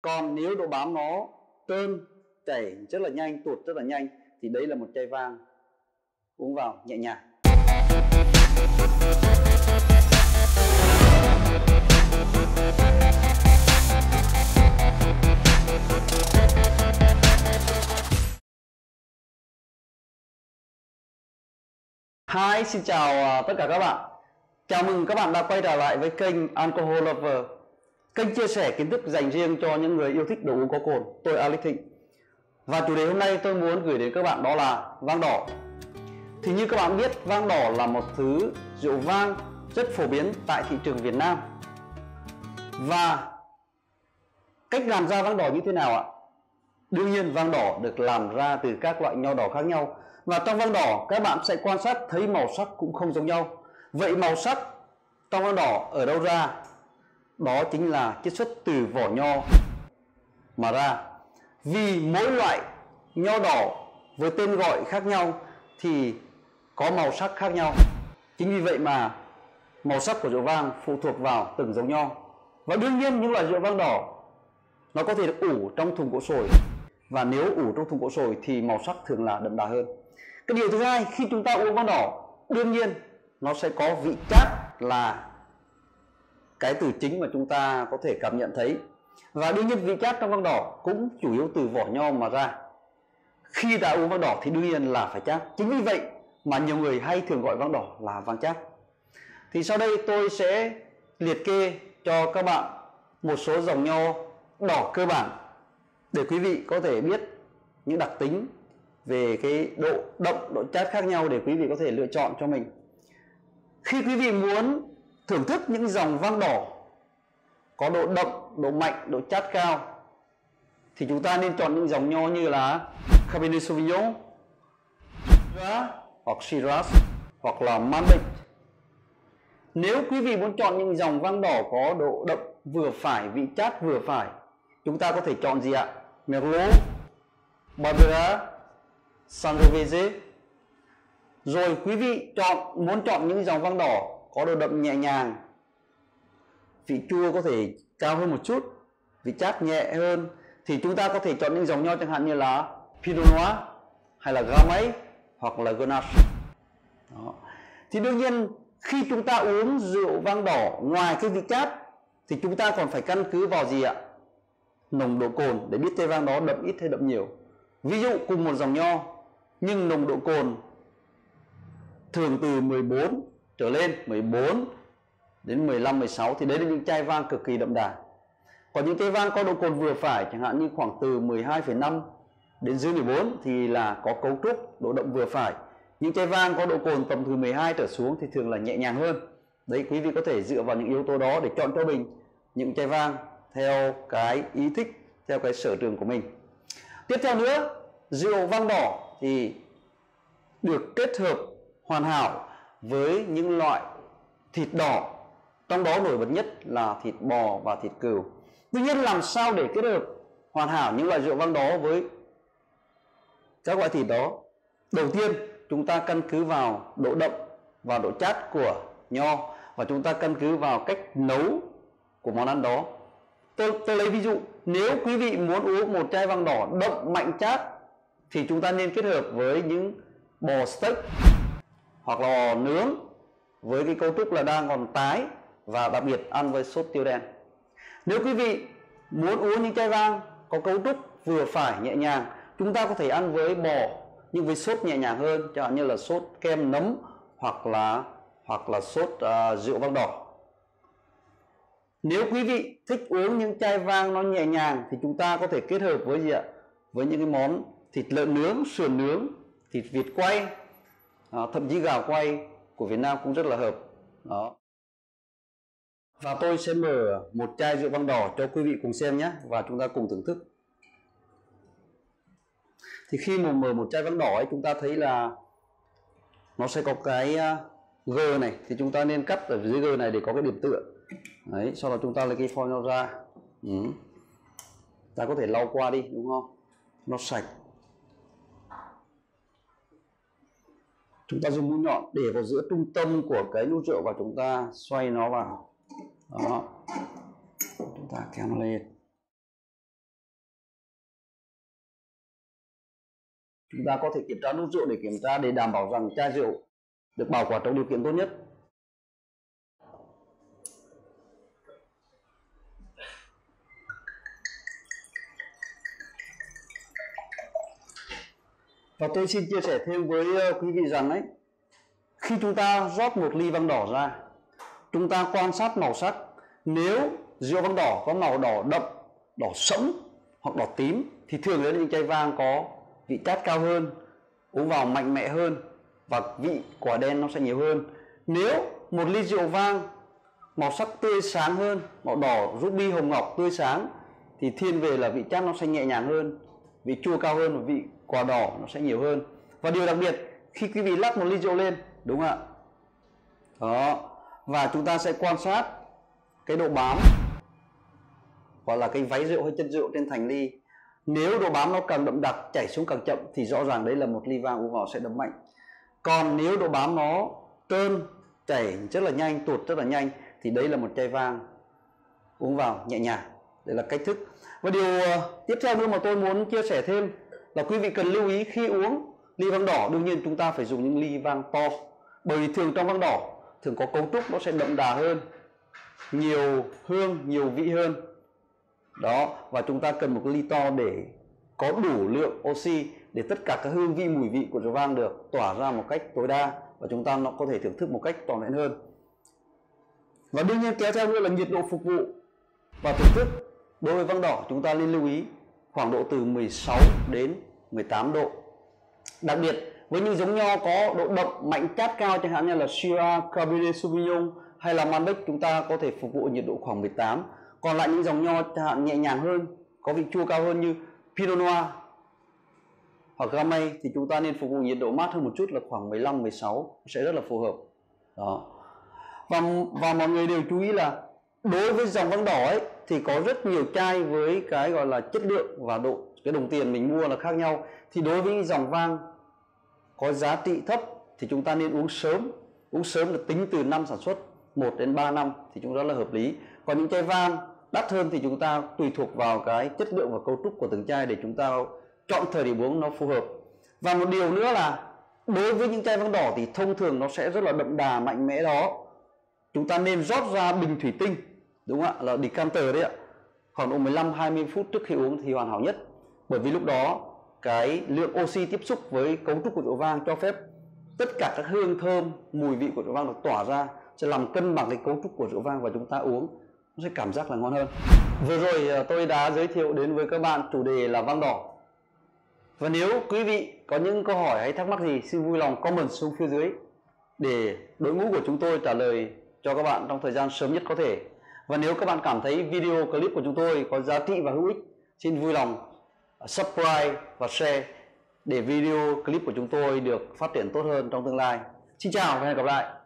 Còn nếu độ bám nó trơn, chảy rất là nhanh, tuột rất là nhanh thì đấy là một chai vang. Uống vào nhẹ nhàng. Hi, xin chào tất cả các bạn. Chào mừng các bạn đã quay trở lại với kênh Alcohol Lover, kênh chia sẻ kiến thức dành riêng cho những người yêu thích đồ uống có cồn. Tôi Alex Thịnh. Và chủ đề hôm nay tôi muốn gửi đến các bạn đó là vang đỏ. Thì như các bạn biết, vang đỏ là một thứ rượu vang rất phổ biến tại thị trường Việt Nam. Và cách làm ra vang đỏ như thế nào ạ? Đương nhiên vang đỏ được làm ra từ các loại nho đỏ khác nhau. Và trong vang đỏ các bạn sẽ quan sát thấy màu sắc cũng không giống nhau. Vậy màu sắc trong vang đỏ ở đâu ra? Đó chính là chiết xuất từ vỏ nho mà ra. Vì mỗi loại nho đỏ với tên gọi khác nhau thì có màu sắc khác nhau. Chính vì vậy mà màu sắc của rượu vang phụ thuộc vào từng giống nho. Và đương nhiên những loại rượu vang đỏ nó có thể được ủ trong thùng gỗ sồi. Và nếu ủ trong thùng gỗ sồi thì màu sắc thường là đậm đà hơn. Cái điều thứ hai, khi chúng ta uống vang đỏ, đương nhiên nó sẽ có vị chát là cái từ chính mà chúng ta có thể cảm nhận thấy. Và đương nhiên vị chát trong vang đỏ cũng chủ yếu từ vỏ nho mà ra. Khi đã uống vang đỏ thì đương nhiên là phải chát. Chính vì vậy mà nhiều người hay thường gọi vang đỏ là vang chát. Thì sau đây tôi sẽ liệt kê cho các bạn một số dòng nho đỏ cơ bản để quý vị có thể biết những đặc tính về cái độ đậm, độ chát khác nhau để quý vị có thể lựa chọn cho mình. Khi quý vị muốn thưởng thức những dòng vang đỏ có độ đậm, độ mạnh, độ chát cao thì chúng ta nên chọn những dòng nho như là Cabernet Sauvignon, hoặc Shiraz hoặc là Malbec. Nếu quý vị muốn chọn những dòng vang đỏ có độ đậm vừa phải, vị chát vừa phải, chúng ta có thể chọn gì ạ? Merlot, Barbera, Sangiovese. Rồi quý vị muốn chọn những dòng vang đỏ có độ đậm nhẹ nhàng, vị chua có thể cao hơn một chút, vị chát nhẹ hơn thì chúng ta có thể chọn những dòng nho chẳng hạn như là Pinot Noir hay là Gamay hoặc là Grenache. Đó. Thì đương nhiên khi chúng ta uống rượu vang đỏ, ngoài cái vị chát thì chúng ta còn phải căn cứ vào gì ạ? Nồng độ cồn để biết chai vang đó đậm ít hay đậm nhiều. Ví dụ cùng một dòng nho nhưng nồng độ cồn thường từ 14 trở lên, 14 đến 15, 16 thì đấy là những chai vang cực kỳ đậm đà. Còn những chai vang có độ cồn vừa phải chẳng hạn như khoảng từ 12,5 đến dưới 14 thì là có cấu trúc độ đậm vừa phải. Những chai vang có độ cồn tầm từ 12 trở xuống thì thường là nhẹ nhàng hơn. Đấy, quý vị có thể dựa vào những yếu tố đó để chọn cho mình những chai vang theo cái ý thích, theo cái sở trường của mình. Tiếp theo nữa, rượu vang đỏ thì được kết hợp hoàn hảo với những loại thịt đỏ, trong đó nổi bật nhất là thịt bò và thịt cừu. Tuy nhiên làm sao để kết hợp hoàn hảo những loại rượu vang đó với các loại thịt đó? Đầu tiên chúng ta căn cứ vào độ đậm và độ chát của nho và chúng ta căn cứ vào cách nấu của món ăn đó. Tôi lấy ví dụ, nếu quý vị muốn uống một chai vang đỏ đậm mạnh chát thì chúng ta nên kết hợp với những bò steak hoặc là bò nướng với cái cấu trúc là đang còn tái và đặc biệt ăn với sốt tiêu đen. Nếu quý vị muốn uống những chai vang có cấu trúc vừa phải nhẹ nhàng, chúng ta có thể ăn với bò nhưng với sốt nhẹ nhàng hơn, chẳng hạn như là sốt kem nấm hoặc là sốt rượu vang đỏ. Nếu quý vị thích uống những chai vang nó nhẹ nhàng thì chúng ta có thể kết hợp với gì ạ? Với những cái món thịt lợn nướng, sườn nướng, thịt vịt quay, thậm chí gà quay của Việt Nam cũng rất là hợp. Đó. Và tôi sẽ mở một chai rượu vang đỏ cho quý vị cùng xem nhé, và chúng ta cùng thưởng thức. Thì khi mà mở một chai vang đỏ ấy, chúng ta thấy là nó sẽ có cái G này, thì chúng ta nên cắt ở dưới G này để có cái điểm tựa. Đấy, sau đó chúng ta lấy cái phôi nó ra. Ta có thể lau qua đi, đúng không? Nó sạch. Chúng ta dùng mũi nhọn để vào giữa trung tâm của cái nút rượu và chúng ta xoay nó vào. Đó. Chúng ta kéo nó lên. Chúng ta có thể kiểm tra nút rượu để kiểm tra, để đảm bảo rằng chai rượu được bảo quản trong điều kiện tốt nhất. Và tôi xin chia sẻ thêm với quý vị rằng ấy, khi chúng ta rót một ly vang đỏ ra, chúng ta quan sát màu sắc. Nếu rượu vang đỏ có màu đỏ đậm, đỏ sẫm hoặc đỏ tím thì thường là những chai vang có vị chát cao hơn, uống vào mạnh mẽ hơn và vị quả đen nó sẽ nhiều hơn. Nếu một ly rượu vang màu sắc tươi sáng hơn, màu đỏ ruby hồng ngọc tươi sáng thì thiên về là vị chát nó sẽ nhẹ nhàng hơn, vị chua cao hơn và vị quả đỏ nó sẽ nhiều hơn. Và điều đặc biệt khi quý vị lắc một ly rượu lên, đúng không ạ? Đó, và chúng ta sẽ quan sát cái độ bám, gọi là cái váy rượu hay chân rượu trên thành ly. Nếu độ bám nó càng đậm đặc, chảy xuống càng chậm thì rõ ràng đấy là một ly vang uống vào sẽ đậm mạnh. Còn nếu độ bám nó trơn, chảy rất là nhanh, tuột rất là nhanh thì đấy là một chai vang uống vào nhẹ nhàng. Đây là cách thức. Và điều tiếp theo nữa mà tôi muốn chia sẻ thêm là quý vị cần lưu ý khi uống ly vang đỏ, đương nhiên chúng ta phải dùng những ly vang to, bởi vì thường trong vang đỏ thường có cấu trúc nó sẽ đậm đà hơn, nhiều hương, nhiều vị hơn. Đó, và chúng ta cần một cái ly to để có đủ lượng oxy để tất cả các hương vị, mùi vị của rượu vang được tỏa ra một cách tối đa và chúng ta nó có thể thưởng thức một cách trọn vẹn hơn. Và đương nhiên kéo theo nữa là nhiệt độ phục vụ và thưởng thức. Đối với vang đỏ chúng ta nên lưu ý khoảng độ từ 16 đến 18 độ. Đặc biệt với những giống nho có độ đậm mạnh chát cao chẳng hạn như là Syrah, Cabernet Sauvignon hay là Malbec, chúng ta có thể phục vụ nhiệt độ khoảng 18. Còn lại những dòng nho chẳng hạn nhẹ nhàng hơn, có vị chua cao hơn như Pinot Noir hoặc Gamay thì chúng ta nên phục vụ nhiệt độ mát hơn một chút là khoảng 15-16 sẽ rất là phù hợp. Đó. Và mọi người đều chú ý là đối với dòng vang đỏ ấy thì có rất nhiều chai với cái gọi là chất lượng và độ cái đồng tiền mình mua là khác nhau. Thì đối với dòng vang có giá trị thấp thì chúng ta nên uống sớm. Uống sớm là tính từ năm sản xuất 1 đến 3 năm thì chúng ta là hợp lý. Còn những chai vang đắt hơn thì chúng ta tùy thuộc vào cái chất lượng và cấu trúc của từng chai để chúng ta chọn thời điểm uống nó phù hợp. Và một điều nữa là đối với những chai vang đỏ thì thông thường nó sẽ rất là đậm đà mạnh mẽ đó. Chúng ta nên rót ra bình thủy tinh, đúng không ạ, là decanter đấy ạ, khoảng độ 15-20 phút trước khi uống thì hoàn hảo nhất. Bởi vì lúc đó cái lượng oxy tiếp xúc với cấu trúc của rượu vang cho phép tất cả các hương thơm, mùi vị của rượu vang được tỏa ra, sẽ làm cân bằng cái cấu trúc của rượu vang và chúng ta uống nó sẽ cảm giác là ngon hơn. Vừa rồi tôi đã giới thiệu đến với các bạn chủ đề là vang đỏ. Và nếu quý vị có những câu hỏi hay thắc mắc gì, xin vui lòng comment xuống phía dưới để đội ngũ của chúng tôi trả lời cho các bạn trong thời gian sớm nhất có thể. Và nếu các bạn cảm thấy video clip của chúng tôi có giá trị và hữu ích, xin vui lòng subscribe và share để video clip của chúng tôi được phát triển tốt hơn trong tương lai. Xin chào và hẹn gặp lại.